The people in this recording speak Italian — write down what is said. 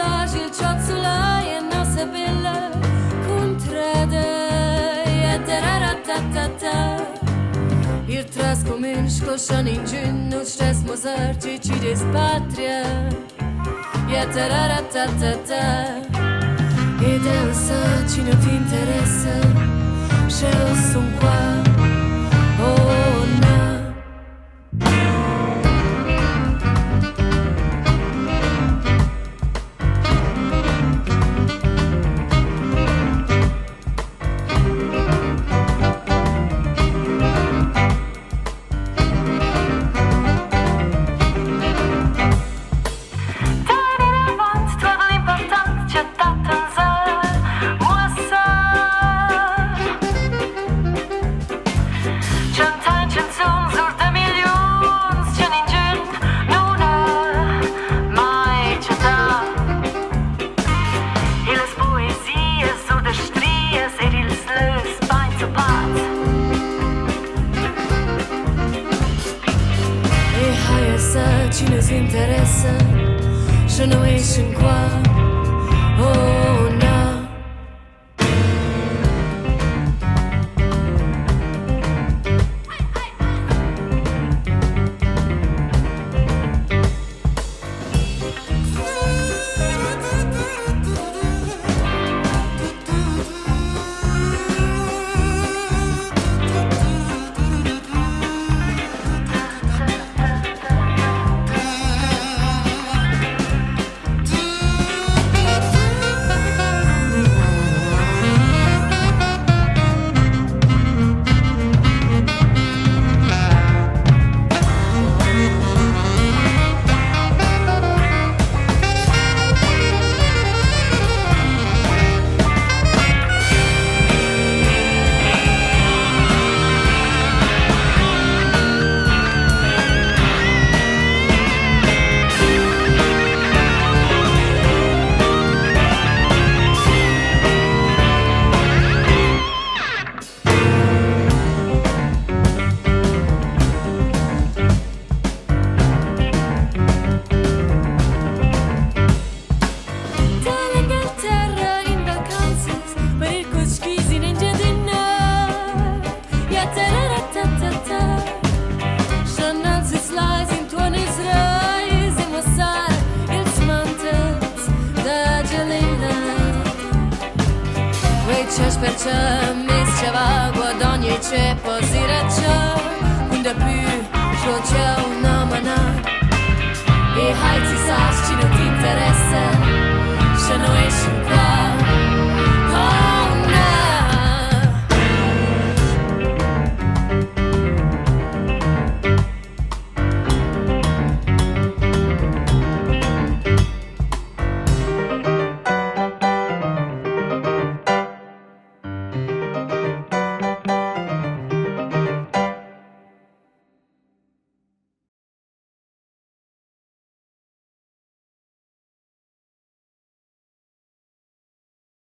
fagi il ciozzolai e non se bella contrada e tararatata. Il trascominci coșan in giunno stres mozarci ci despatria e tararatata. E Dio sa ci non ti interessa se io son qua oh no. Ci nos interessa, je no escem qua, oh no. Češ perče, mis čeva, guadagni če pozirača, unda più šločev na mana. E hajci saš, či ne ti interesa, še no ešim qua.